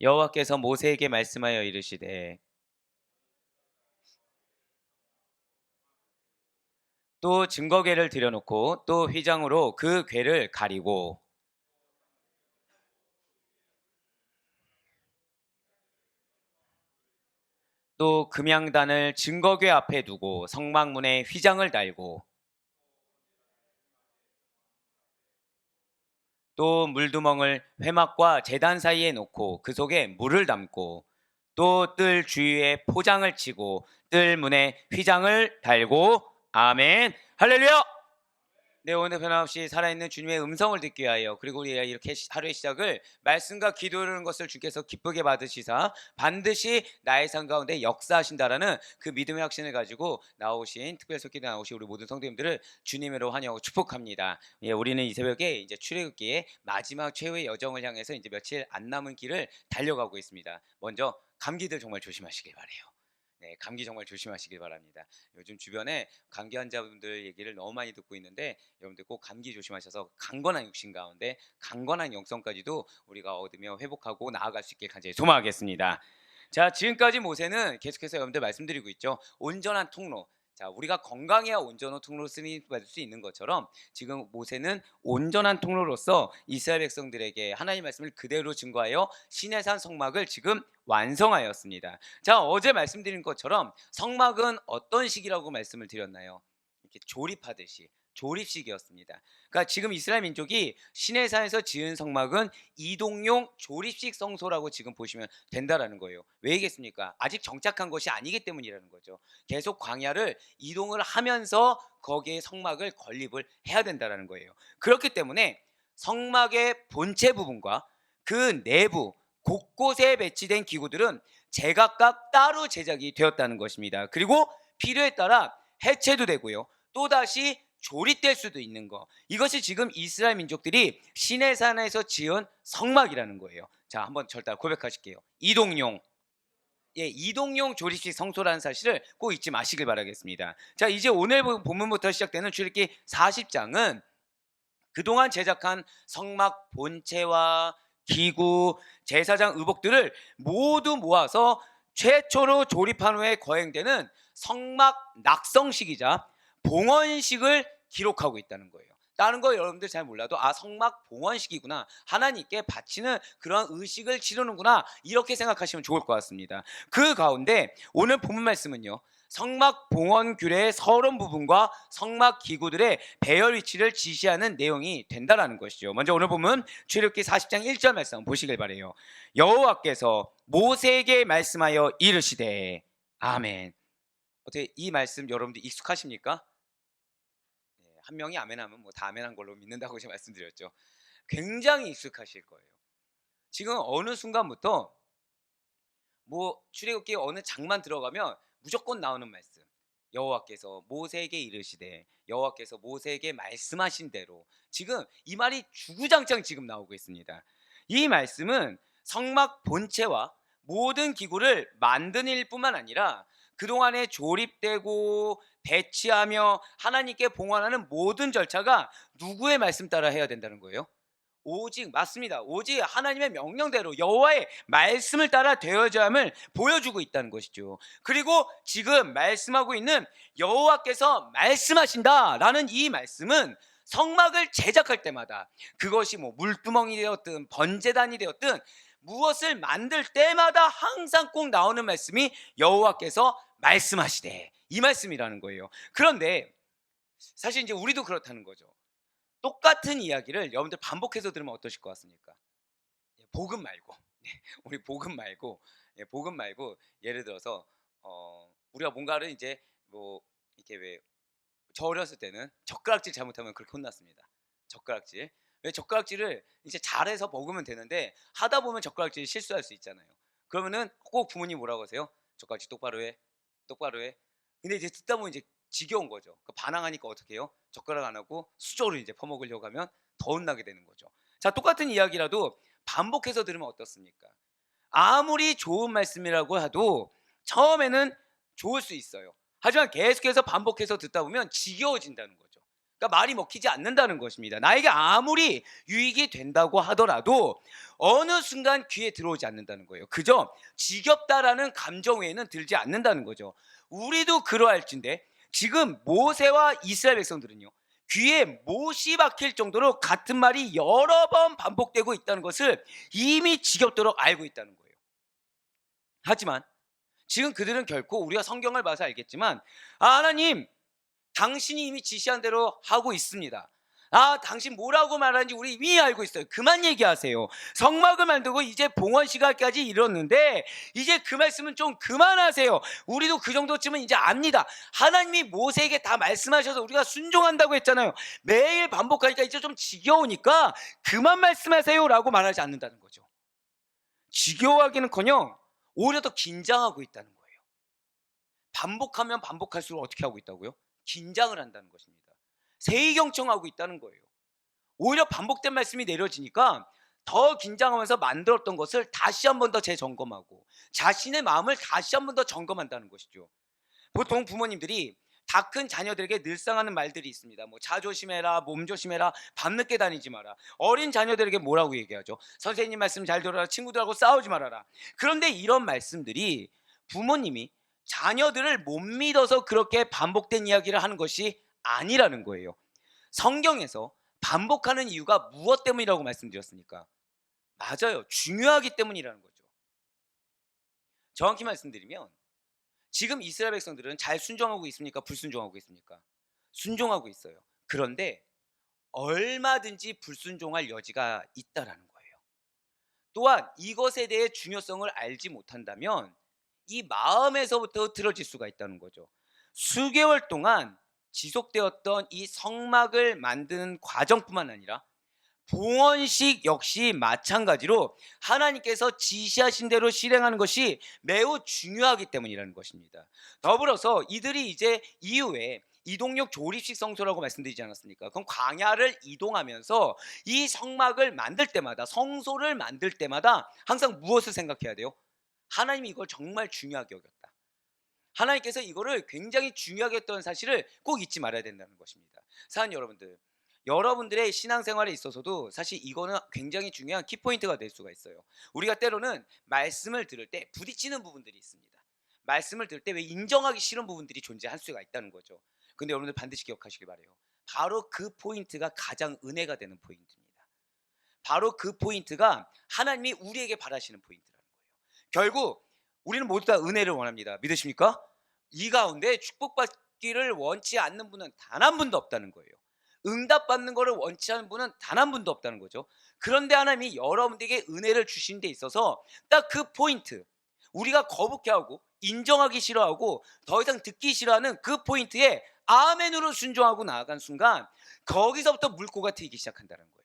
여호와께서 모세에게 말씀하여 이르시되 또 증거궤를 들여놓고 또 휘장으로 그 궤를 가리고 또 금양단을 증거궤 앞에 두고 성막문에 휘장을 달고 또 물두멍을 회막과 제단 사이에 놓고 그 속에 물을 담고 또 뜰 주위에 포장을 치고 뜰 문에 휘장을 달고 아멘 할렐루야. 네, 오늘 변함없이 살아있는 주님의 음성을 듣기 위하여 그리고 우리가 이렇게 하루의 시작을 말씀과 기도하는 것을 주께서 기쁘게 받으시사 반드시 나의 삶 가운데 역사하신다라는 그 믿음의 확신을 가지고 나오신 특별석기에 나오신 우리 모든 성도님들을 주님으로 환영하고 축복합니다. 예, 우리는 이 새벽에 이제 출애굽기의 마지막 최후의 여정을 향해서 이제 며칠 안 남은 길을 달려가고 있습니다. 먼저 감기들 정말 조심하시길 바래요. 네, 감기 정말 조심하시길 바랍니다. 요즘 주변에 감기 환자분들 얘기를 너무 많이 듣고 있는데 여러분들 꼭 감기 조심하셔서 강건한 육신 가운데 강건한 영성까지도 우리가 얻으며 회복하고 나아갈 수 있길 간절히 소망하겠습니다. 자, 지금까지 모세는 계속해서 여러분들 말씀드리고 있죠. 온전한 통로. 자, 우리가 건강해야 온전한 통로로 쓰임 받을 수 있는 것처럼 지금 모세는 온전한 통로로서 이스라엘 백성들에게 하나님 말씀을 그대로 증거하여 시내산 성막을 지금 완성하였습니다. 자, 어제 말씀드린 것처럼 성막은 어떤 시기라고 말씀을 드렸나요? 이렇게 조립하듯이 조립식이었습니다. 그러니까 지금 이스라엘 민족이 시내산에서 지은 성막은 이동용 조립식 성소라고 지금 보시면 된다라는 거예요. 왜겠습니까? 아직 정착한 것이 아니기 때문이라는 거죠. 계속 광야를 이동을 하면서 거기에 성막을 건립을 해야 된다라는 거예요. 그렇기 때문에 성막의 본체 부분과 그 내부 곳곳에 배치된 기구들은 제각각 따로 제작이 되었다는 것입니다. 그리고 필요에 따라 해체도 되고요. 또다시 조립될 수도 있는 거. 이것이 지금 이스라엘 민족들이 시내산에서 지은 성막이라는 거예요. 자, 한번 절 따라 고백하실게요. 이동용. 예, 이동용 조립식 성소라는 사실을 꼭 잊지 마시길 바라겠습니다. 자, 이제 오늘 본문부터 시작되는 출애굽기 40장은 그동안 제작한 성막 본체와 기구, 제사장 의복들을 모두 모아서 최초로 조립한 후에 거행되는 성막 낙성식이자 봉헌식을 기록하고 있다는 거예요. 다른 거 여러분들 잘 몰라도 성막 봉헌식이구나, 하나님께 바치는 그런 의식을 치르는구나, 이렇게 생각하시면 좋을 것 같습니다. 그 가운데 오늘 본문 말씀은요, 성막 봉헌 규례의 서론 부분과 성막 기구들의 배열 위치를 지시하는 내용이 된다라는 것이죠. 먼저 오늘 보면 출애굽기 40장 1절 말씀 보시길 바래요. 여호와께서 모세에게 말씀하여 이르시되 아멘. 어떻게 이 말씀 여러분들 익숙하십니까? 네, 한 명이 아멘하면 뭐 다 아멘한 걸로 믿는다고 제가 말씀드렸죠. 굉장히 익숙하실 거예요. 지금 어느 순간부터 뭐 출애굽기 어느 장만 들어가면 무조건 나오는 말씀. 여호와께서 모세에게 이르시되, 여호와께서 모세에게 말씀하신 대로, 지금 이 말이 주구장창 지금 나오고 있습니다. 이 말씀은 성막 본체와 모든 기구를 만드는 일뿐만 아니라 그동안에 조립되고 배치하며 하나님께 봉헌하는 모든 절차가 누구의 말씀 따라 해야 된다는 거예요? 오직, 맞습니다, 오직 하나님의 명령대로 여호와의 말씀을 따라 되어져야 함을 보여주고 있다는 것이죠. 그리고 지금 말씀하고 있는 여호와께서 말씀하신다라는 이 말씀은 성막을 제작할 때마다, 그것이 뭐 물두멍이 되었든 번제단이 되었든 무엇을 만들 때마다 항상 꼭 나오는 말씀이 여호와께서 말씀하시되, 이 말씀이라는 거예요. 그런데 사실 이제 우리도 그렇다는 거죠. 똑같은 이야기를 여러분들 반복해서 들으면 어떠실 것 같습니까? 복음 말고, 우리 복음 말고, 복음 말고, 예를 들어서 우리가 뭔가를 이제 뭐 이렇게, 왜 저 어렸을 때는 젓가락질 잘못하면 그렇게 혼났습니다. 젓가락질. 왜 젓가락질을 이제 잘해서 먹으면 되는데 하다 보면 젓가락질 실수할 수 있잖아요. 그러면은 꼭 부모님 뭐라고 하세요? 젓가락질 똑바로 해, 똑바로 해. 근데 이제 듣다 보면 이제 지겨운 거죠. 반항하니까 어떻게 해요? 젓가락 안 하고 수저로 이제 퍼먹으려고 하면 더 혼나게 되는 거죠. 자, 똑같은 이야기라도 반복해서 들으면 어떻습니까? 아무리 좋은 말씀이라고 해도 처음에는 좋을 수 있어요. 하지만 계속해서 반복해서 듣다 보면 지겨워진다는 거죠. 그러니까 말이 먹히지 않는다는 것입니다. 나에게 아무리 유익이 된다고 하더라도 어느 순간 귀에 들어오지 않는다는 거예요. 그저 지겹다라는 감정 외에는 들지 않는다는 거죠. 우리도 그러할진데 지금 모세와 이스라엘 백성들은요, 귀에 못이 박힐 정도로 같은 말이 여러 번 반복되고 있다는 것을 이미 지겹도록 알고 있다는 거예요. 하지만 지금 그들은 결코, 우리가 성경을 봐서 알겠지만, 하나님 당신이 이미 지시한 대로 하고 있습니다. 당신 뭐라고 말하는지 우리 이미 알고 있어요. 그만 얘기하세요. 성막을 만들고 이제 봉헌 시간까지 이뤘는데 이제 그 말씀은 좀 그만하세요. 우리도 그 정도쯤은 이제 압니다. 하나님이 모세에게 다 말씀하셔서 우리가 순종한다고 했잖아요. 매일 반복하니까 이제 좀 지겨우니까 그만 말씀하세요 라고 말하지 않는다는 거죠. 지겨워하기는커녕 오히려 더 긴장하고 있다는 거예요. 반복하면 반복할수록 어떻게 하고 있다고요? 긴장을 한다는 것입니다. 세의경청하고 있다는 거예요. 오히려 반복된 말씀이 내려지니까 더 긴장하면서 만들었던 것을 다시 한 번 더 재점검하고 자신의 마음을 다시 한 번 더 점검한다는 것이죠. 보통 부모님들이 다 큰 자녀들에게 늘상 하는 말들이 있습니다. 뭐 자조심해라, 몸조심해라, 밤늦게 다니지 마라. 어린 자녀들에게 뭐라고 얘기하죠? 선생님 말씀 잘 들어라, 친구들하고 싸우지 말아라. 그런데 이런 말씀들이 부모님이 자녀들을 못 믿어서 그렇게 반복된 이야기를 하는 것이 아니라는 거예요. 성경에서 반복하는 이유가 무엇 때문이라고 말씀드렸습니까? 맞아요. 중요하기 때문이라는 거죠. 정확히 말씀드리면 지금 이스라엘 백성들은 잘 순종하고 있습니까? 불순종하고 있습니까? 순종하고 있어요. 그런데 얼마든지 불순종할 여지가 있다라는 거예요. 또한 이것에 대해 중요성을 알지 못한다면 이 마음에서부터 흐트러질 수가 있다는 거죠. 수개월 동안 지속되었던 이 성막을 만드는 과정뿐만 아니라 봉헌식 역시 마찬가지로 하나님께서 지시하신 대로 실행하는 것이 매우 중요하기 때문이라는 것입니다. 더불어서 이들이 이제 이후에 이동육 조립식 성소라고 말씀드리지 않았습니까? 그럼 광야를 이동하면서 이 성막을 만들 때마다, 성소를 만들 때마다 항상 무엇을 생각해야 돼요? 하나님이 이걸 정말 중요하게 여겼다. 하나님께서 이거를 굉장히 중요하게 했던 사실을 꼭 잊지 말아야 된다는 것입니다. 사랑하는 여러분들, 여러분들의 신앙생활에 있어서도 사실 이거는 굉장히 중요한 키포인트가 될 수가 있어요. 우리가 때로는 말씀을 들을 때 부딪히는 부분들이 있습니다. 말씀을 들을 때 왜 인정하기 싫은 부분들이 존재할 수가 있다는 거죠. 근데 여러분들 반드시 기억하시길 바라요. 바로 그 포인트가 가장 은혜가 되는 포인트입니다. 바로 그 포인트가 하나님이 우리에게 바라시는 포인트라는 거예요. 결국 우리는 모두 다 은혜를 원합니다. 믿으십니까? 이 가운데 축복받기를 원치 않는 분은 단 한 분도 없다는 거예요. 응답받는 것을 원치 않는 분은 단 한 분도 없다는 거죠. 그런데 하나님이 여러분들에게 은혜를 주신 데 있어서 딱 그 포인트, 우리가 거북해하고 인정하기 싫어하고 더 이상 듣기 싫어하는 그 포인트에 아멘으로 순종하고 나아간 순간 거기서부터 물꼬가 트이기 시작한다는 거예요.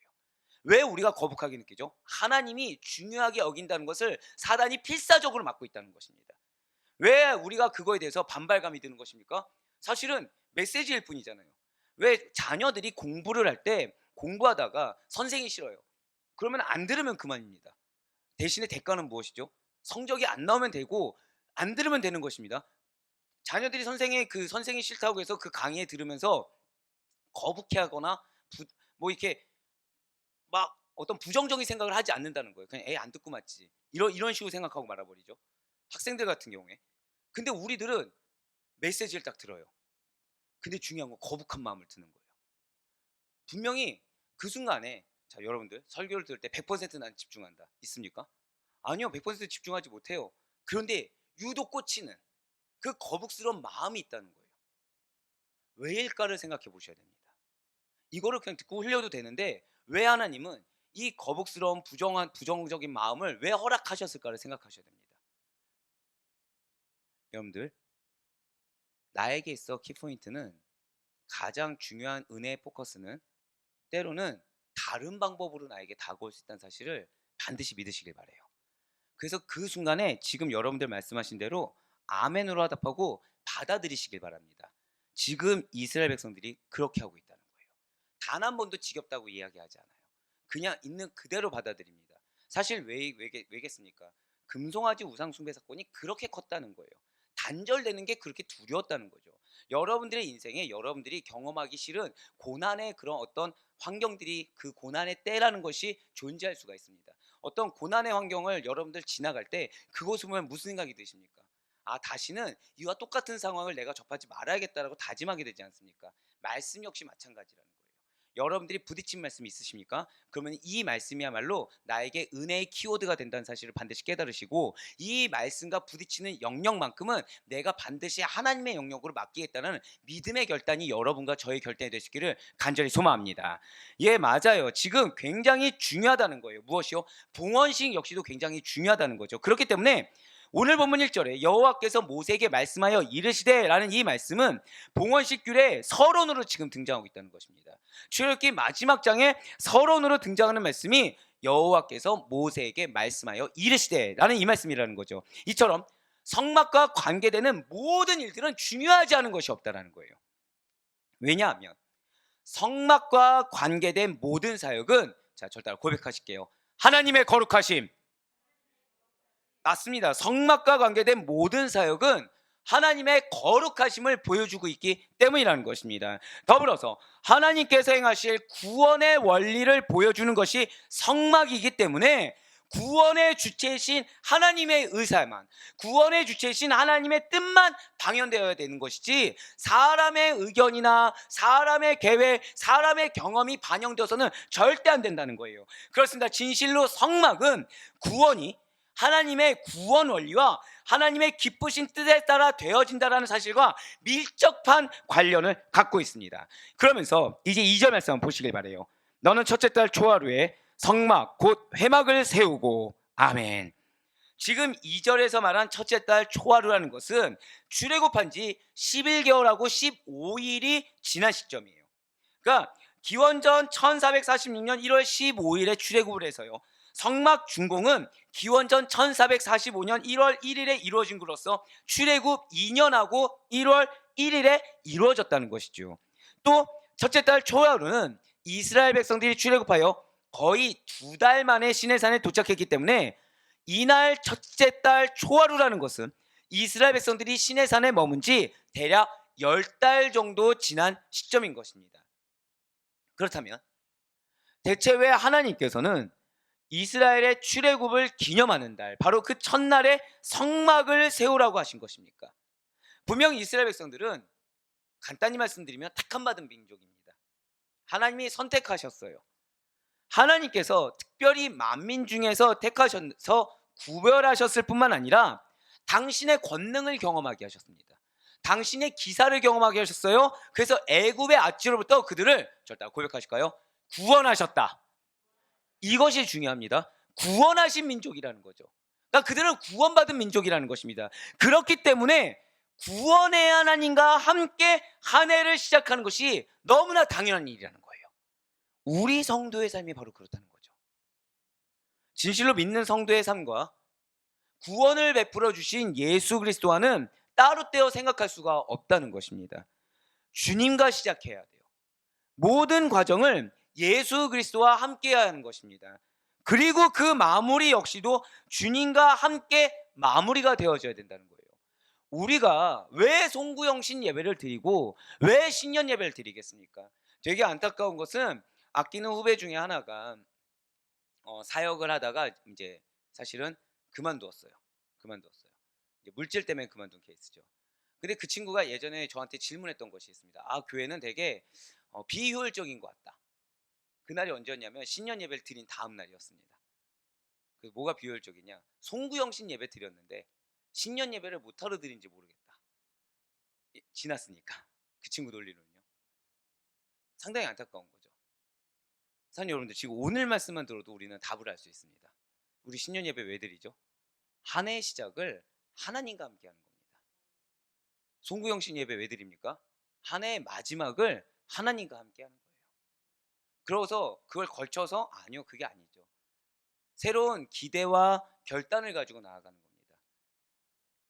왜 우리가 거북하게 느끼죠? 하나님이 중요하게 여긴다는 것을 사단이 필사적으로 막고 있다는 것입니다. 왜 우리가 그거에 대해서 반발감이 드는 것입니까? 사실은 메시지일 뿐이잖아요. 왜 자녀들이 공부를 할 때 공부하다가 선생이 싫어요. 그러면 안 들으면 그만입니다. 대신에 대가는 무엇이죠? 성적이 안 나오면 되고 안 들으면 되는 것입니다. 자녀들이 선생이 싫다고 해서 그 강의에 들으면서 거북해하거나 뭐 이렇게 막 어떤 부정적인 생각을 하지 않는다는 거예요. 그냥 안 듣고 맞지. 이런 식으로 생각하고 말아버리죠. 학생들 같은 경우에. 근데 우리들은 메시지를 딱 들어요. 근데 중요한 건 거북한 마음을 드는 거예요. 분명히 그 순간에, 자 여러분들 설교를 들을 때 100% 난 집중한다 있습니까? 아니요, 100% 집중하지 못해요. 그런데 유독 꽂히는 그 거북스러운 마음이 있다는 거예요. 왜일까를 생각해 보셔야 됩니다. 이거를 그냥 듣고 흘려도 되는데 왜 하나님은 이 거북스러운 부정적인 마음을 왜 허락하셨을까를 생각하셔야 됩니다. 여러분들, 나에게 있어 키포인트는, 가장 중요한 은혜의 포커스는 때로는 다른 방법으로 나에게 다가올 수 있다는 사실을 반드시 믿으시길 바라요. 그래서 그 순간에 지금 여러분들 말씀하신 대로 아멘으로 화답하고 받아들이시길 바랍니다. 지금 이스라엘 백성들이 그렇게 하고 있다는 거예요. 단 한 번도 지겹다고 이야기하지 않아요. 그냥 있는 그대로 받아들입니다. 사실 왜겠습니까? 금송아지 우상 숭배 사건이 그렇게 컸다는 거예요. 단절되는 게 그렇게 두려웠다는 거죠. 여러분들의 인생에 여러분들이 경험하기 싫은 고난의 그런 어떤 환경들이 그 고난의 때라는 것이 존재할 수가 있습니다. 어떤 고난의 환경을 여러분들 지나갈 때 그곳을 보면 무슨 생각이 드십니까? 아, 다시는 이와 똑같은 상황을 내가 접하지 말아야겠다라고 다짐하게 되지 않습니까? 말씀 역시 마찬가지라는 거예요. 여러분들이 부딪힌 말씀이 있으십니까? 그러면 이 말씀이야말로 나에게 은혜의 키워드가 된다는 사실을 반드시 깨달으시고, 이 말씀과 부딪히는 영역만큼은 내가 반드시 하나님의 영역으로 맡기겠다는 믿음의 결단이 여러분과 저의 결단이 되시기를 간절히 소망합니다. 예, 맞아요. 지금 굉장히 중요하다는 거예요. 무엇이요? 봉헌식 역시도 굉장히 중요하다는 거죠. 그렇기 때문에 오늘 본문 1절에 여호와께서 모세에게 말씀하여 이르시되 라는 이 말씀은 봉헌식 규례의 서론으로 지금 등장하고 있다는 것입니다. 출애굽기 마지막 장에 서론으로 등장하는 말씀이 여호와께서 모세에게 말씀하여 이르시되 라는 이 말씀이라는 거죠. 이처럼 성막과 관계되는 모든 일들은 중요하지 않은 것이 없다는 거예요. 왜냐하면 성막과 관계된 모든 사역은, 자, 저를 따라 고백하실게요. 하나님의 거룩하심. 맞습니다. 성막과 관계된 모든 사역은 하나님의 거룩하심을 보여주고 있기 때문이라는 것입니다. 더불어서 하나님께서 행하실 구원의 원리를 보여주는 것이 성막이기 때문에 구원의 주체이신 하나님의 의사만, 구원의 주체이신 하나님의 뜻만 방현되어야 되는 것이지, 사람의 의견이나 사람의 계획, 사람의 경험이 반영되어서는 절대 안 된다는 거예요. 그렇습니다. 진실로 성막은 구원이 하나님의 구원 원리와 하나님의 기쁘신 뜻에 따라 되어진다는 사실과 밀접한 관련을 갖고 있습니다. 그러면서 이제 2절 말씀 한번 보시길 바라요. 너는 첫째 달 초하루에 성막 곧 회막을 세우고. 아멘. 지금 2절에서 말한 첫째 달 초하루라는 것은 출애굽한 지 11개월하고 15일이 지난 시점이에요. 그러니까 기원전 1446년 1월 15일에 출애굽을 해서요, 성막 준공은 기원전 1445년 1월 1일에 이루어진 것으로서 출애굽 2년하고 1월 1일에 이루어졌다는 것이죠. 또 첫째 달 초하루는 이스라엘 백성들이 출애굽하여 거의 2달 만에 시내산에 도착했기 때문에 이날 첫째 달 초하루라는 것은 이스라엘 백성들이 시내산에 머문 지 대략 10달 정도 지난 시점인 것입니다. 그렇다면 대체 왜 하나님께서는 이스라엘의 출애굽을 기념하는 달, 바로 그 첫날에 성막을 세우라고 하신 것입니까? 분명 이스라엘 백성들은, 간단히 말씀드리면, 택함받은 민족입니다. 하나님이 선택하셨어요. 하나님께서 특별히 만민 중에서 택하셔서 구별하셨을 뿐만 아니라 당신의 권능을 경험하게 하셨습니다. 당신의 기사를 경험하게 하셨어요. 그래서 애굽의 아찌로부터 그들을, 절대 고백하실까요? 구원하셨다. 이것이 중요합니다. 구원하신 민족이라는 거죠. 그러니까 그들은 구원받은 민족이라는 것입니다. 그렇기 때문에 구원의 하나님과 함께 한 해를 시작하는 것이 너무나 당연한 일이라는 거예요. 우리 성도의 삶이 바로 그렇다는 거죠. 진실로 믿는 성도의 삶과 구원을 베풀어 주신 예수 그리스도와는 따로 떼어 생각할 수가 없다는 것입니다. 주님과 시작해야 돼요. 모든 과정을 예수 그리스도와 함께 해야 하는 것입니다. 그리고 그 마무리 역시도 주님과 함께 마무리가 되어져야 된다는 거예요. 우리가 왜 송구영신 예배를 드리고 왜 신년 예배를 드리겠습니까? 되게 안타까운 것은 아끼는 후배 중에 하나가 사역을 하다가 이제 사실은 그만두었어요. 이제 물질 때문에 그만둔 케이스죠. 근데 그 친구가 예전에 저한테 질문했던 것이 있습니다. 아, 교회는 되게 비효율적인 것 같다. 그날이 언제였냐면 신년 예배를 드린 다음 날이었습니다. 그 뭐가 비효율적이냐? 송구영신 예배 드렸는데 신년 예배를 못하러 드린지 모르겠다. 지났으니까. 그 친구 논리는요. 상당히 안타까운 거죠. 사장님, 여러분들 지금 오늘 말씀만 들어도 우리는 답을 알 수 있습니다. 우리 신년 예배 왜 드리죠? 한 해의 시작을 하나님과 함께 하는 겁니다. 송구영신 예배 왜 드립니까? 한 해의 마지막을 하나님과 함께 하는 거예요. 그래서 그걸 걸쳐서, 아니요, 그게 아니죠. 새로운 기대와 결단을 가지고 나아가는 겁니다.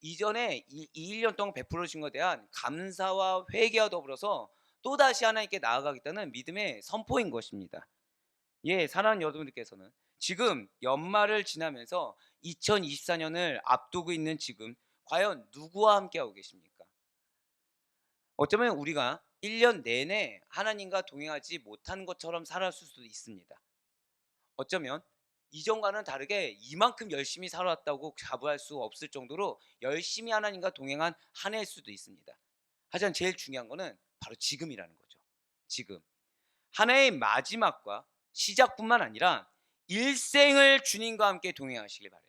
이전에 이 1년 동안 베풀어 주신 것에 대한 감사와 회개와 더불어서 또다시 하나님께 나아가겠다는 믿음의 선포인 것입니다. 예, 사랑하는 여러분들께서는 지금 연말을 지나면서 2024년을 앞두고 있는 지금 과연 누구와 함께하고 계십니까? 어쩌면 우리가 1년 내내 하나님과 동행하지 못한 것처럼 살았을 수도 있습니다. 어쩌면 이전과는 다르게 이만큼 열심히 살아왔다고 자부할 수 없을 정도로 열심히 하나님과 동행한 한 해일 수도 있습니다. 하지만 제일 중요한 거는 바로 지금이라는 거죠. 지금. 한 해의 마지막과 시작뿐만 아니라 일생을 주님과 함께 동행하시길 바라요.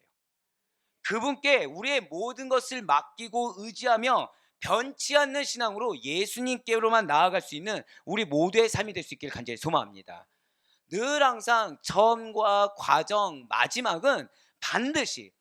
그분께 우리의 모든 것을 맡기고 의지하며 변치 않는 신앙으로 예수님께로만 나아갈 수 있는 우리 모두의 삶이 될 수 있기를 간절히 소망합니다. 늘 항상 처음과 과정, 마지막은 반드시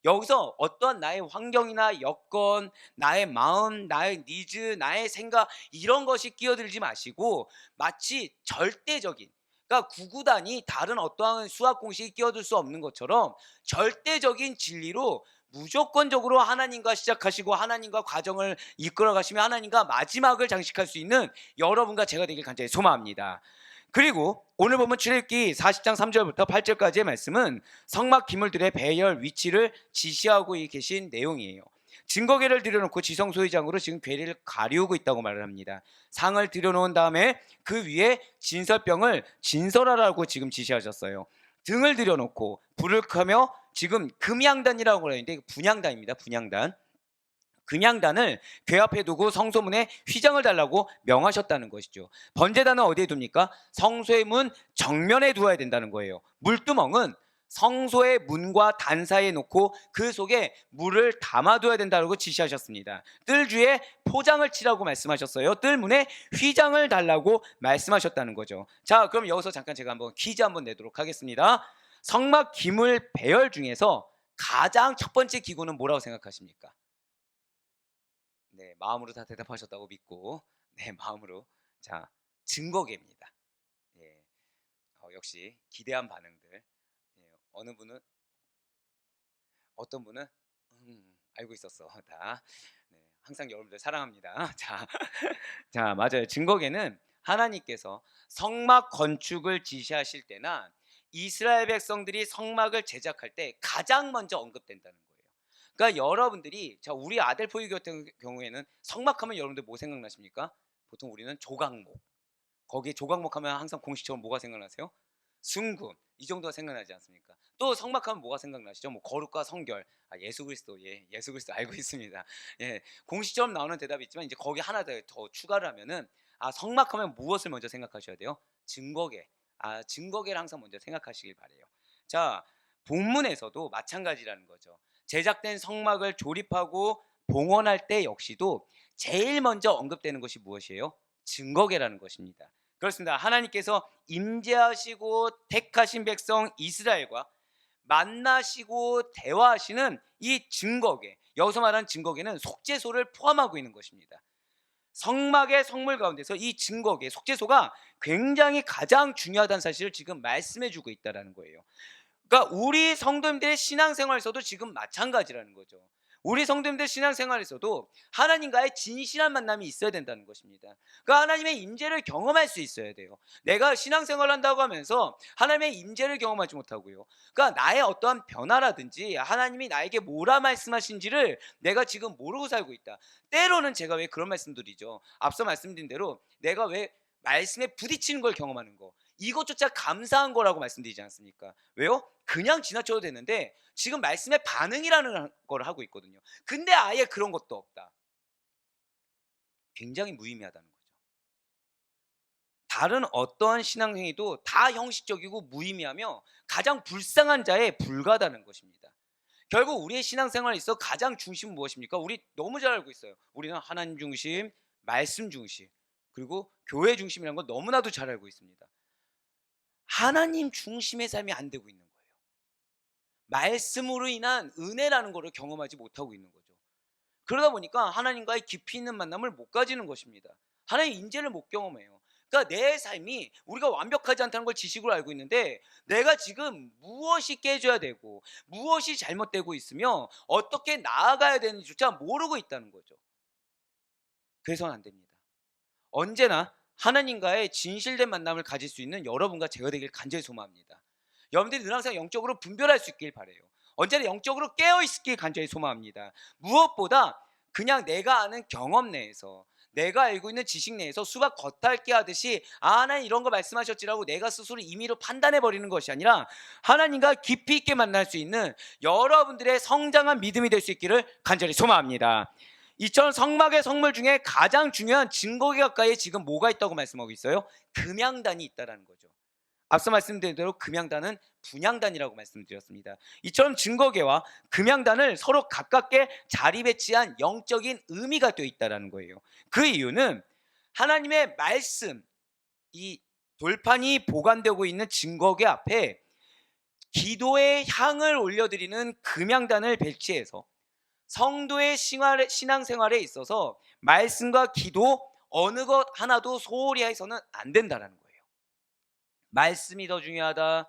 여기서 어떠한 나의 환경이나 여건, 나의 마음, 나의 니즈, 나의 생각 이런 것이 끼어들지 마시고 마치 절대적인, 그러니까 구구단이 다른 어떠한 수학 공식이 끼어들 수 없는 것처럼 절대적인 진리로 무조건적으로 하나님과 시작하시고 하나님과 과정을 이끌어 가시며 하나님과 마지막을 장식할 수 있는 여러분과 제가 되길 간절히 소망합니다. 그리고 오늘 보면 출애굽기 40장 3절부터 8절까지의 말씀은 성막 기물들의 배열 위치를 지시하고 계신 내용이에요. 증거궤를 들여놓고 지성소회장으로 지금 궤를 가리우고 있다고 말을 합니다. 상을 들여놓은 다음에 그 위에 진설병을 진설하라고 지금 지시하셨어요. 등을 들여놓고 불을 켜며 지금 금양단이라고 그러는데 분향단입니다. 분향단. 금양단을 궤 앞에 두고 성소문에 휘장을 달라고 명하셨다는 것이죠. 번제단은 어디에 둡니까? 성소의 문 정면에 두어야 된다는 거예요. 물두멍은 성소의 문과 단 사이에 놓고 그 속에 물을 담아둬야 된다고 지시하셨습니다. 뜰 주에 포장을 치라고 말씀하셨어요. 뜰 문에 휘장을 달라고 말씀하셨다는 거죠. 자, 그럼 여기서 잠깐 제가 한번 퀴즈 한번 내도록 하겠습니다. 성막 기물 배열 중에서 가장 첫 번째 기구는 뭐라고 생각하십니까? 네, 마음으로 다 대답하셨다고 믿고, 네, 마음으로. 자, 증거계입니다. 예, 역시 기대한 반응들. 예, 어느 분은, 어떤 분은, 알고 있었어. 다. 네, 항상 여러분들 사랑합니다. 자, 자, 맞아요. 증거계는 하나님께서 성막 건축을 지시하실 때나 이스라엘 백성들이 성막을 제작할 때 가장 먼저 언급된다는 거예요. 그러니까 여러분들이, 자, 우리 아델포유 같은 경우에는 성막하면 여러분들 뭐 생각나십니까? 보통 우리는 조각목. 거기에 조각목 하면 항상 공식적으로 뭐가 생각나세요? 순금. 이 정도가 생각나지 않습니까? 또 성막하면 뭐가 생각나시죠? 뭐 거룩과 성결. 아, 예수 그리스도. 예, 예수 그리스도 알고 있습니다. 예, 공식처럼 나오는 대답이 있지만 이제 거기 하나 더 추가를 하면은, 아, 성막하면 무엇을 먼저 생각하셔야 돼요? 증거계. 아, 증거계를 항상 먼저 생각하시길 바래요. 자, 본문에서도 마찬가지라는 거죠. 제작된 성막을 조립하고 봉헌할 때 역시도 제일 먼저 언급되는 것이 무엇이에요? 증거계라는 것입니다. 그렇습니다. 하나님께서 임재하시고 택하신 백성 이스라엘과 만나시고 대화하시는 이 증거계, 여기서 말하는 증거계는 속죄소를 포함하고 있는 것입니다. 성막의 성물 가운데서 이 증거계, 속죄소가 굉장히 가장 중요하다는 사실을 지금 말씀해 주고 있다는 거예요. 그러니까 우리 성도님들의 신앙생활에서도 지금 마찬가지라는 거죠. 우리 성도님들 신앙생활에서도 하나님과의 진실한 만남이 있어야 된다는 것입니다. 그러니까 하나님의 임재를 경험할 수 있어야 돼요. 내가 신앙생활을 한다고 하면서 하나님의 임재를 경험하지 못하고요. 그러니까 나의 어떠한 변화라든지 하나님이 나에게 뭐라 말씀하신지를 내가 지금 모르고 살고 있다. 때로는 제가 왜 그런 말씀드리죠. 앞서 말씀드린 대로 내가 왜 말씀에 부딪히는 걸 경험하는 거, 이것조차 감사한 거라고 말씀드리지 않습니까? 왜요? 그냥 지나쳐도 되는데 지금 말씀의 반응이라는 걸 하고 있거든요. 근데 아예 그런 것도 없다. 굉장히 무의미하다는 거죠. 다른 어떠한 신앙행위도 다 형식적이고 무의미하며 가장 불쌍한 자에 불과하다는 것입니다. 결국 우리의 신앙생활에 있어 가장 중심은 무엇입니까? 우리 너무 잘 알고 있어요. 우리는 하나님 중심, 말씀 중심, 그리고 교회 중심이라는 걸 너무나도 잘 알고 있습니다. 하나님 중심의 삶이 안 되고 있는 거예요. 말씀으로 인한 은혜라는 것을 경험하지 못하고 있는 거죠. 그러다 보니까 하나님과의 깊이 있는 만남을 못 가지는 것입니다. 하나님의 임재를 못 경험해요. 그러니까 내 삶이 우리가 완벽하지 않다는 걸 지식으로 알고 있는데 내가 지금 무엇이 깨져야 되고 무엇이 잘못되고 있으며 어떻게 나아가야 되는지조차 모르고 있다는 거죠. 그래서는 안 됩니다. 언제나 하나님과의 진실된 만남을 가질 수 있는 여러분과 제가 되길 간절히 소망합니다. 여러분들이 늘 항상 영적으로 분별할 수 있길 바라요. 언제나 영적으로 깨어 있길 간절히 소망합니다. 무엇보다 그냥 내가 아는 경험 내에서, 내가 알고 있는 지식 내에서 수박 겉핥기 하듯이 하나님 이런 거 말씀하셨지라고 내가 스스로 임의로 판단해 버리는 것이 아니라 하나님과 깊이 있게 만날 수 있는 여러분들의 성장한 믿음이 될 수 있기를 간절히 소망합니다. 이처럼 성막의 성물 중에 가장 중요한 증거계 가까이에 지금 뭐가 있다고 말씀하고 있어요? 금양단이 있다라는 거죠. 앞서 말씀드린 대로 금양단은 분양단이라고 말씀드렸습니다. 이처럼 증거계와 금양단을 서로 가깝게 자리 배치한 영적인 의미가 또 있다는 거예요. 그 이유는 하나님의 말씀, 이 돌판이 보관되고 있는 증거계 앞에 기도의 향을 올려드리는 금양단을 배치해서 성도의 신앙생활에 있어서 말씀과 기도 어느 것 하나도 소홀히 해서는 안 된다는 거예요. 말씀이 더 중요하다,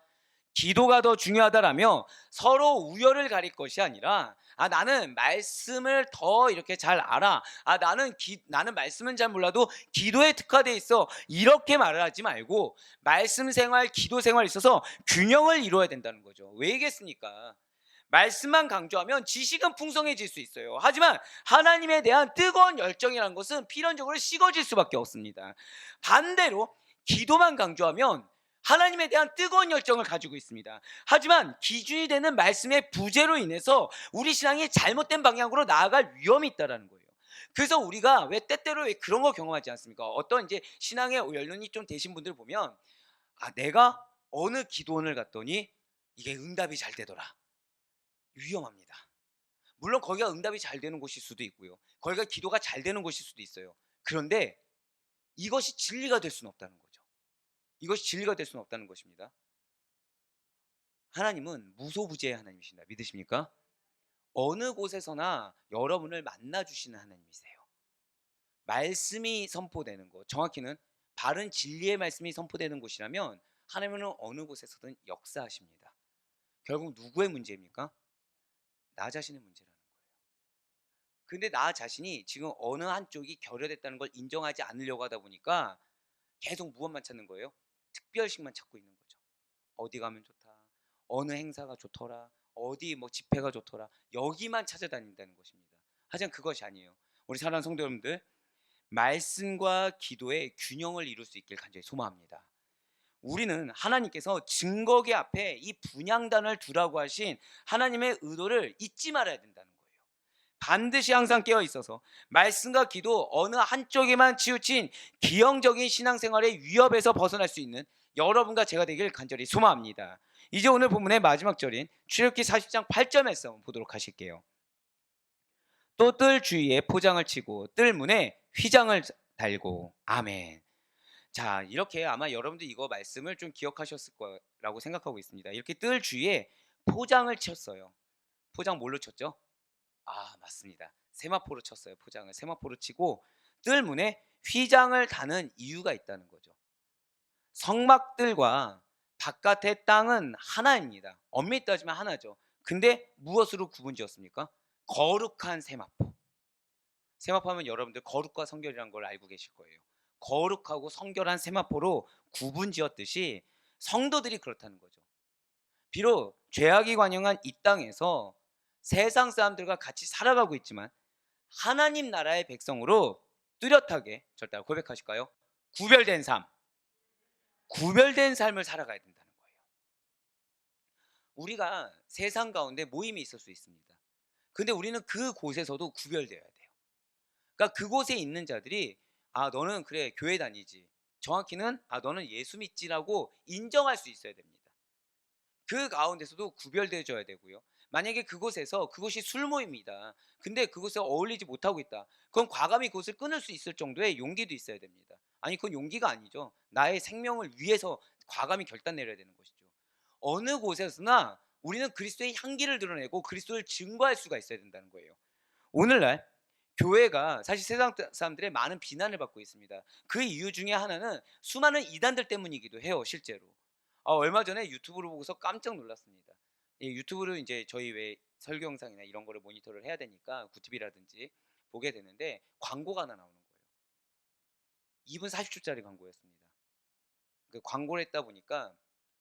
기도가 더 중요하다라며 서로 우열을 가릴 것이 아니라 나는 말씀을 더 이렇게 잘 알아, 나는 말씀은 잘 몰라도 기도에 특화돼 있어, 이렇게 말을 하지 말고 말씀 생활, 기도 생활에 있어서 균형을 이루어야 된다는 거죠. 왜겠습니까? 말씀만 강조하면 지식은 풍성해질 수 있어요. 하지만 하나님에 대한 뜨거운 열정이라는 것은 필연적으로 식어질 수밖에 없습니다. 반대로 기도만 강조하면 하나님에 대한 뜨거운 열정을 가지고 있습니다. 하지만 기준이 되는 말씀의 부재로 인해서 우리 신앙이 잘못된 방향으로 나아갈 위험이 있다는 거예요. 그래서 우리가 때때로 그런 거 경험하지 않습니까? 어떤 이제 신앙의 연륜이 좀 되신 분들 보면 내가 어느 기도원을 갔더니 이게 응답이 잘 되더라. 위험합니다. 물론 거기가 응답이 잘 되는 곳일 수도 있고요. 거기가 기도가 잘 되는 곳일 수도 있어요. 그런데 이것이 진리가 될 수는 없다는 거죠. 이것이 진리가 될 수는 없다는 것입니다. 하나님은 무소부재의 하나님이십니다. 믿으십니까? 어느 곳에서나 여러분을 만나주시는 하나님이세요. 말씀이 선포되는 곳, 정확히는 바른 진리의 말씀이 선포되는 곳이라면 하나님은 어느 곳에서든 역사하십니다. 결국 누구의 문제입니까? 나 자신의 문제라는 거예요. 근데 나 자신이 지금 어느 한쪽이 결여됐다는 걸 인정하지 않으려고 하다 보니까 계속 무엇만 찾는 거예요? 특별식만 찾고 있는 거죠. 어디 가면 좋다, 어느 행사가 좋더라, 어디 집회가 좋더라, 여기만 찾아다닌다는 것입니다. 하지만 그것이 아니에요. 우리 사랑하는 성도 여러분들, 말씀과 기도의 균형을 이룰 수 있길 간절히 소망합니다. 우리는 하나님께서 증거계 앞에 이 분향단을 두라고 하신 하나님의 의도를 잊지 말아야 된다는 거예요. 반드시 항상 깨어 있어서 말씀과 기도 어느 한쪽에만 치우친 기형적인 신앙생활의 위협에서 벗어날 수 있는 여러분과 제가 되길 간절히 소망합니다. 이제 오늘 본문의 마지막 절인 출애굽기 40장 8절에서 보도록 하실게요. 또 뜰 주위에 포장을 치고 뜰 문에 휘장을 달고. 아멘. 자, 이렇게 아마 여러분들 이거 말씀을 좀 기억하셨을 거라고 생각하고 있습니다. 이렇게 뜰 주위에 포장을 쳤어요. 포장 뭘로 쳤죠? 맞습니다. 세마포로 쳤어요. 포장을 세마포로 치고 뜰 문에 휘장을 다는 이유가 있다는 거죠. 성막들과 바깥의 땅은 하나입니다. 엄밀히 따지면 하나죠. 근데 무엇으로 구분지었습니까? 거룩한 세마포. 세마포 하면 여러분들 거룩과 성결이라는 걸 알고 계실 거예요. 거룩하고 성결한 세마포로 구분지었듯이 성도들이 그렇다는 거죠. 비록 죄악이 관영한 이 땅에서 세상 사람들과 같이 살아가고 있지만 하나님 나라의 백성으로 뚜렷하게 절대 고백하실까요? 구별된 삶, 구별된 삶을 살아가야 된다는 거예요. 우리가 세상 가운데 모임이 있을 수 있습니다. 근데 우리는 그곳에서도 구별되어야 돼요. 그러니까 그곳에 있는 자들이 너는 그래 교회 다니지, 정확히는 너는 예수 믿지라고 인정할 수 있어야 됩니다. 그 가운데서도 구별되어야 되고요. 만약에 그곳이 술 모임이다, 근데 그곳에 어울리지 못하고 있다, 그건 과감히 그곳을 끊을 수 있을 정도의 용기도 있어야 됩니다. 그건 용기가 아니죠. 나의 생명을 위해서 과감히 결단 내려야 되는 것이죠. 어느 곳에서나 우리는 그리스도의 향기를 드러내고 그리스도를 증거할 수가 있어야 된다는 거예요. 오늘날 교회가 사실 세상 사람들의 많은 비난을 받고 있습니다. 그 이유 중에 하나는 수많은 이단들 때문이기도 해요. 실제로 얼마 전에 유튜브를 보고서 깜짝 놀랐습니다. 유튜브로 이제 저희 왜 설교 영상이나 이런 거를 모니터를 해야 되니까 구티비라든지 보게 되는데 광고가 하나 나오는 거예요. 2분 40초짜리 광고였습니다. 그 광고를 했다 보니까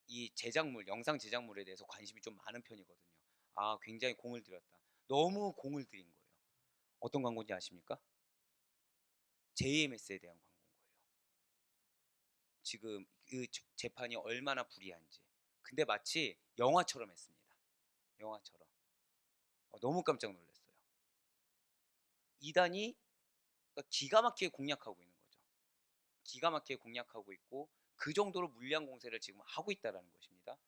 이 제작물, 영상 제작물에 대해서 관심이 좀 많은 편이거든요. 아, 굉장히 공을 들였다. 너무 공을 들인 거예요. 어떤 광고인지 아십니까? JMS에 대한 광고인 거예요. 지금 그 재판이 얼마나 불이한지. 근데 마치 영화처럼 했습니다. 영화처럼. 너무 깜짝 놀랐어요. 이단이 그러니까 기가 막히게 공략하고 있는 거죠. 기가 막히게 공략하고 있고 그 정도로 물량 공세를 지금 하고 있다는 것입니다.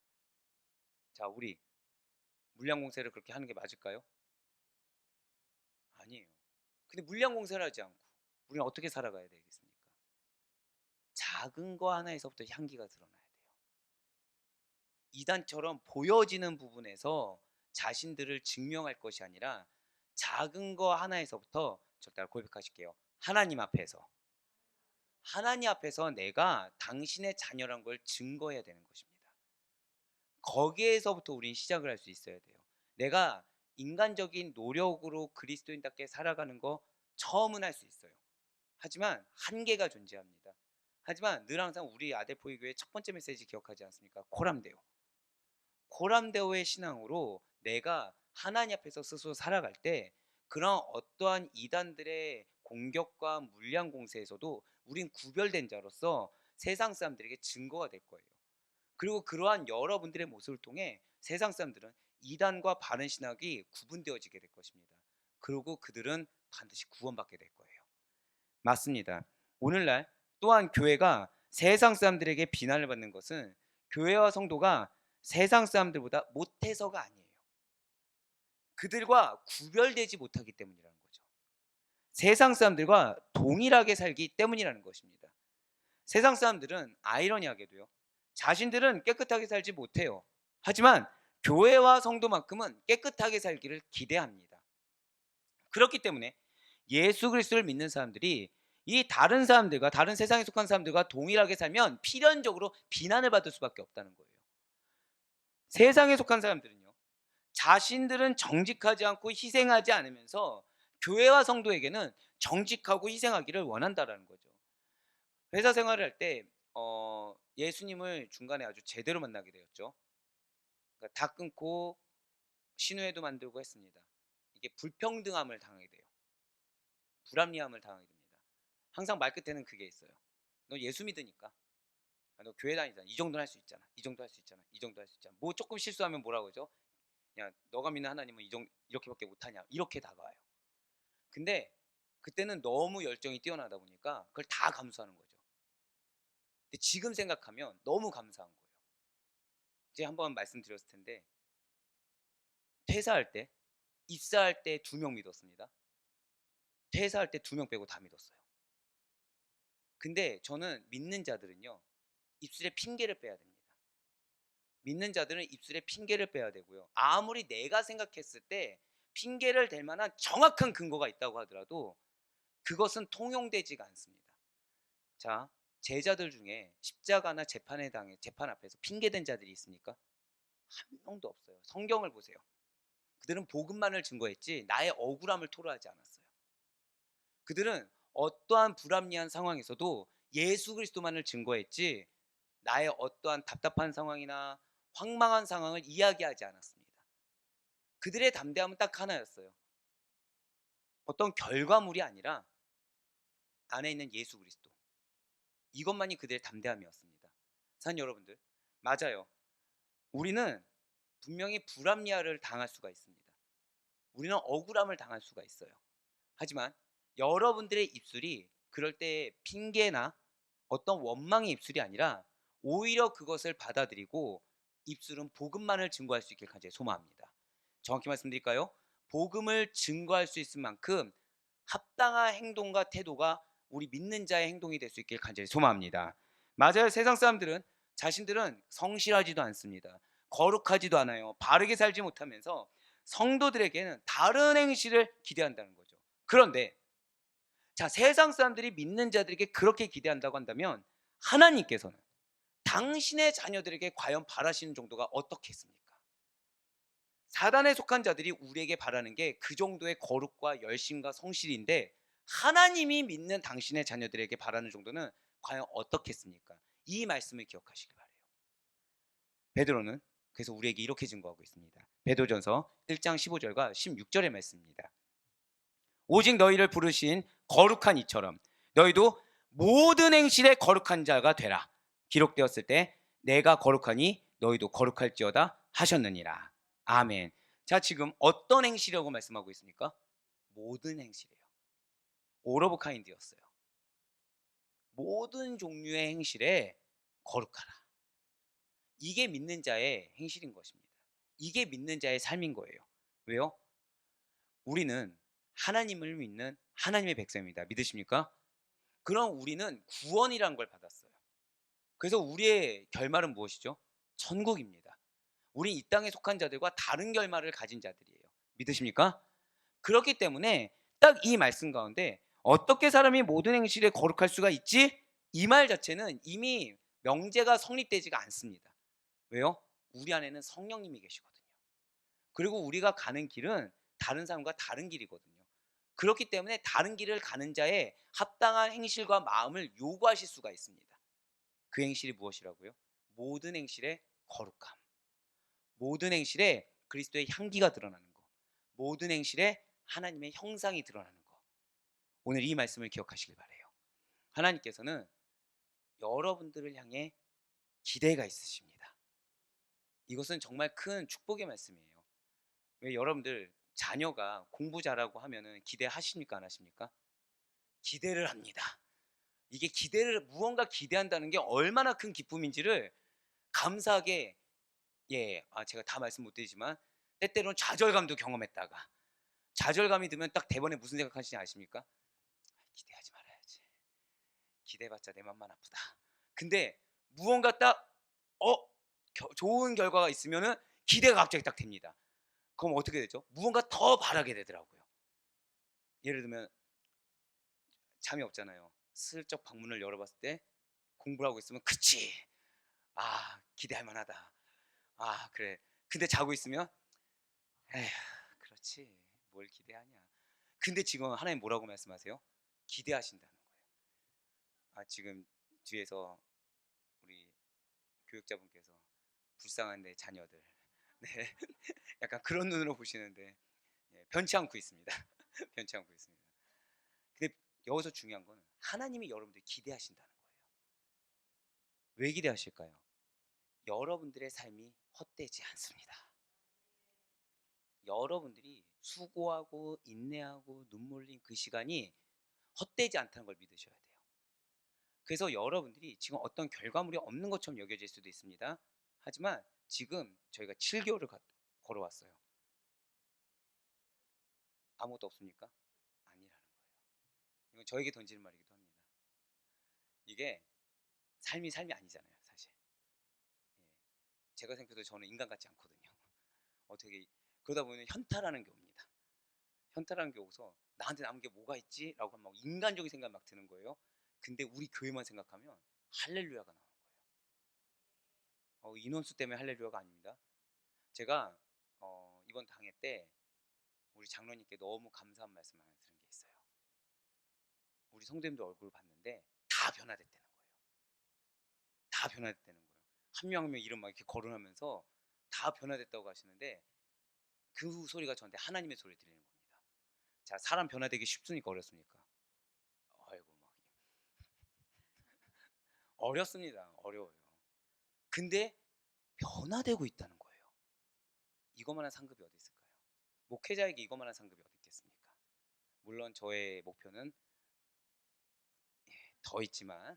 자, 우리 물량 공세를 그렇게 하는 게 맞을까요? 아니에요. 근데 물량 공세를 하지 않고 우리는 어떻게 살아가야 되겠습니까? 작은 거 하나에서부터 향기가 드러나야 돼요. 이단처럼 보여지는 부분에서 자신들을 증명할 것이 아니라 작은 거 하나에서부터 적당히 고백하실게요. 하나님 앞에서 내가 당신의 자녀란 걸 증거해야 되는 것입니다. 거기에서부터 우린 시작을 할 수 있어야 돼요. 내가 인간적인 노력으로 그리스도인답게 살아가는 거 처음은 할 수 있어요. 하지만 한계가 존재합니다. 하지만 늘 항상 우리 아델포이 교회 첫 번째 메시지 기억하지 않습니까? 코람데오. 코람데오의 신앙으로 내가 하나님 앞에서 스스로 살아갈 때 그런 어떠한 이단들의 공격과 물량 공세에서도 우린 구별된 자로서 세상 사람들에게 증거가 될 거예요. 그리고 그러한 여러분들의 모습을 통해 세상 사람들은 이단과 바른 신학이 구분되어지게 될 것입니다. 그리고 그들은 반드시 구원받게 될 거예요. 맞습니다. 오늘날 또한 교회가 세상 사람들에게 비난을 받는 것은 교회와 성도가 세상 사람들보다 못해서가 아니에요. 그들과 구별되지 못하기 때문이라는 거죠. 세상 사람들과 동일하게 살기 때문이라는 것입니다. 세상 사람들은 아이러니하게도요. 자신들은 깨끗하게 살지 못해요. 하지만 교회와 성도만큼은 깨끗하게 살기를 기대합니다. 그렇기 때문에 예수 그리스도를 믿는 사람들이 이 다른 사람들과 다른 세상에 속한 사람들과 동일하게 살면 필연적으로 비난을 받을 수밖에 없다는 거예요. 세상에 속한 사람들은요. 자신들은 정직하지 않고 희생하지 않으면서 교회와 성도에게는 정직하고 희생하기를 원한다라는 거죠. 회사 생활을 할 때 예수님을 중간에 아주 제대로 만나게 되었죠. 그러니까 다 끊고 신우회도 만들고 했습니다. 이게 불평등함을 당하게 돼요. 불합리함을 당하게 됩니다. 항상 말끝에는 그게 있어요. 너 예수 믿으니까. 너 교회 다니잖아. 이 정도는 할 수 있잖아. 이 정도 할 수 있잖아. 이 정도 할 수 있잖아. 뭐 조금 실수하면 뭐라고 그러죠? 야, 너가 믿는 하나님은 이렇게밖에 못하냐. 이렇게 다가와요. 근데 그때는 너무 열정이 뛰어나다 보니까 그걸 다 감수하는 거죠. 근데 지금 생각하면 너무 감사한 거예요. 제가 한번 말씀드렸을 텐데 퇴사할 때 입사할 때 2명 믿었습니다. 퇴사할 때 2명 빼고 다 믿었어요. 근데 저는 믿는 자들은요. 입술에 핑계를 빼야 됩니다. 믿는 자들은 입술에 핑계를 빼야 되고요. 아무리 내가 생각했을 때 핑계를 댈 만한 정확한 근거가 있다고 하더라도 그것은 통용되지가 않습니다. 자, 제자들 중에 십자가나 재판 앞에서 핑계댄 자들이 있습니까? 한 명도 없어요. 성경을 보세요. 그들은 복음만을 증거했지 나의 억울함을 토로하지 않았어요. 그들은 어떠한 불합리한 상황에서도 예수 그리스도만을 증거했지 나의 어떠한 답답한 상황이나 황망한 상황을 이야기하지 않았습니다. 그들의 담대함은 딱 하나였어요. 어떤 결과물이 아니라 안에 있는 예수 그리스도. 이것만이 그들의 담대함이었습니다. 산 여러분들, 맞아요. 우리는 분명히 불합리화를 당할 수가 있습니다. 우리는 억울함을 당할 수가 있어요. 하지만 여러분들의 입술이 그럴 때 핑계나 어떤 원망의 입술이 아니라 오히려 그것을 받아들이고 입술은 복음만을 증거할 수 있길 간절히 소망합니다. 정확히 말씀드릴까요? 복음을 증거할 수 있을 만큼 합당한 행동과 태도가 우리 믿는 자의 행동이 될 수 있길 간절히 소망합니다. 맞아요. 세상 사람들은 자신들은 성실하지도 않습니다. 거룩하지도 않아요. 바르게 살지 못하면서 성도들에게는 다른 행실을 기대한다는 거죠. 그런데 자, 세상 사람들이 믿는 자들에게 그렇게 기대한다고 한다면 하나님께서는 당신의 자녀들에게 과연 바라시는 정도가 어떻겠습니까? 사단에 속한 자들이 우리에게 바라는 게 그 정도의 거룩과 열심과 성실인데 하나님이 믿는 당신의 자녀들에게 바라는 정도는 과연 어떻겠습니까? 이 말씀을 기억하시기 바래요. 베드로는 그래서 우리에게 이렇게 증거하고 있습니다. 베드로전서 1장 15절과 16절의 말씀입니다. 오직 너희를 부르신 거룩한 이처럼 너희도 모든 행실에 거룩한 자가 되라. 기록되었을 때 내가 거룩하니 너희도 거룩할지어다 하셨느니라. 아멘. 자, 지금 어떤 행실이라고 말씀하고 있습니까? 모든 행실이에요. all of kind였어요. 모든 종류의 행실에 거룩하라. 이게 믿는 자의 행실인 것입니다. 이게 믿는 자의 삶인 거예요. 왜요? 우리는 하나님을 믿는 하나님의 백성입니다. 믿으십니까? 그럼 우리는 구원이라는 걸 받았어요. 그래서 우리의 결말은 무엇이죠? 천국입니다. 우리 이 땅에 속한 자들과 다른 결말을 가진 자들이에요. 믿으십니까? 그렇기 때문에 딱 이 말씀 가운데 어떻게 사람이 모든 행실에 거룩할 수가 있지? 이 말 자체는 이미 명제가 성립되지가 않습니다. 왜요? 우리 안에는 성령님이 계시거든요. 그리고 우리가 가는 길은 다른 사람과 다른 길이거든요. 그렇기 때문에 다른 길을 가는 자의 합당한 행실과 마음을 요구하실 수가 있습니다. 그 행실이 무엇이라고요? 모든 행실에 거룩함, 모든 행실에 그리스도의 향기가 드러나는 것, 모든 행실에 하나님의 형상이 드러나는 것. 오늘 이 말씀을 기억하시길 바라요. 하나님께서는 여러분들을 향해 기대가 있으십니다. 이것은 정말 큰 축복의 말씀이에요. 왜 여러분들 자녀가 공부 잘하고 하면은 기대하십니까? 안 하십니까? 기대를 합니다. 이게 무언가 기대한다는 게 얼마나 큰 기쁨인지를 감사하게, 제가 다 말씀 못 드리지만 때때로는 좌절감도 경험했다가, 좌절감이 들면 딱 대번에 무슨 생각하시는지 아십니까? 기대하지 말아야지. 기대해봤자 내 맘만 아프다. 근데 무언가 딱 좋은 결과가 있으면은 기대가 갑자기 딱 됩니다. 그럼 어떻게 되죠? 무언가 더 바라게 되더라고요. 예를 들면 잠이 없잖아요. 슬쩍 방문을 열어봤을 때 공부를 하고 있으면 그치, 기대할 만하다, 그래. 근데 자고 있으면 에휴, 그렇지, 뭘 기대하냐. 근데 지금 하나님 뭐라고 말씀하세요? 기대하신다는 거예요. 지금 뒤에서 우리 교육자분께서 불쌍한 내 자녀들, 네, 약간 그런 눈으로 보시는데, 변치 않고 있습니다. 변치 않고 있습니다. 근데 여기서 중요한 건 하나님이 여러분들 기대하신다는 거예요. 왜 기대하실까요? 여러분들의 삶이 헛되지 않습니다. 여러분들이 수고하고 인내하고 눈물 흘린 그 시간이 헛되지 않다는 걸 믿으셔야 돼요. 그래서 여러분들이 지금 어떤 결과물이 없는 것처럼 여겨질 수도 있습니다. 하지만 지금 저희가 7개월을 걸어왔어요. 아무것도 없습니까? 아니라는 거예요. 이건 저에게 던지는 말이기도 합니다. 이게 삶이 아니잖아요, 사실. 제가 생각해도 저는 인간 같지 않거든요. 어떻게 그러다 보면 현타라는 게 옵니다. 현타라는 게 오서 나한테 남은 게 뭐가 있지? 라고 막 인간적인 생각 막 드는 거예요. 근데 우리 교회만 생각하면 할렐루야가 나오는 거예요. 인원수 때문에 할렐루야가 아닙니다. 제가 이번 당회 때 우리 장로님께 너무 감사한 말씀 하나 들은 게 있어요. 우리 성도님들 얼굴을 봤는데 다 변화됐다는 거예요. 다 변화됐다는 거예요. 한 명 한 명 이름 막 이렇게 거론하면서 다 변화됐다고 하시는데, 그 소리가 저한테 하나님의 소리를 들리는 겁니다. 자, 사람 변화되기 쉽습니까? 어렵습니까? 아이고, 막 어렵습니다. 어려워요. 근데 변화되고 있다는 거예요. 이것만한 상급이 어디 있을까요? 목회자에게 이것만한 상급이 어디 있겠습니까? 물론 저의 목표는 더 있지만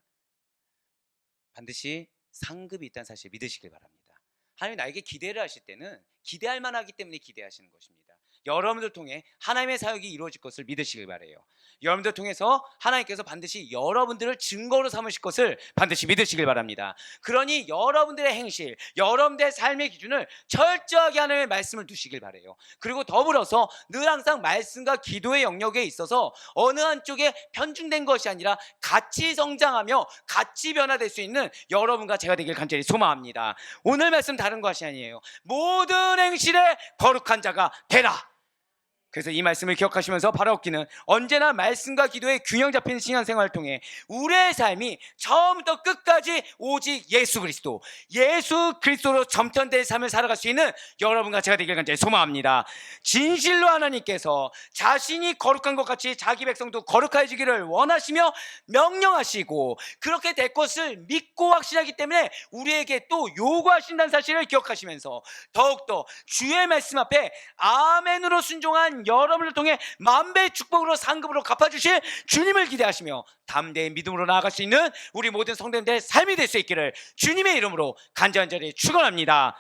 반드시 상급이 있다는 사실 믿으시길 바랍니다. 하나님 나에게 기대를 하실 때는 기대할 만하기 때문에 기대하시는 것입니다. 여러분들 통해 하나님의 사역이 이루어질 것을 믿으시길 바라요. 여러분들 통해서 하나님께서 반드시 여러분들을 증거로 삼으실 것을 반드시 믿으시길 바랍니다. 그러니 여러분들의 행실, 여러분들의 삶의 기준을 철저하게 하나님의 말씀을 두시길 바라요. 그리고 더불어서 늘 항상 말씀과 기도의 영역에 있어서 어느 한쪽에 편중된 것이 아니라 같이 성장하며 같이 변화될 수 있는 여러분과 제가 되길 간절히 소망합니다. 오늘 말씀 다른 것이 아니에요. 모든 행실에 거룩한 자가 되라. 그래서 이 말씀을 기억하시면서 바라옵기는 언제나 말씀과 기도의 균형 잡힌 신앙생활을 통해 우리의 삶이 처음부터 끝까지 오직 예수 그리스도로 점천된 삶을 살아갈 수 있는 여러분과 제가 되길 간절히 소망합니다. 진실로 하나님께서 자신이 거룩한 것 같이 자기 백성도 거룩해지기를 원하시며 명령하시고 그렇게 될 것을 믿고 확신하기 때문에 우리에게 또 요구하신다는 사실을 기억하시면서 더욱더 주의 말씀 앞에 아멘으로 순종한 여러분을 통해 만배의 축복으로 상급으로 갚아주실 주님을 기대하시며 담대히 믿음으로 나아갈 수 있는 우리 모든 성도님들의 삶이 될 수 있기를 주님의 이름으로 간절히 축원합니다.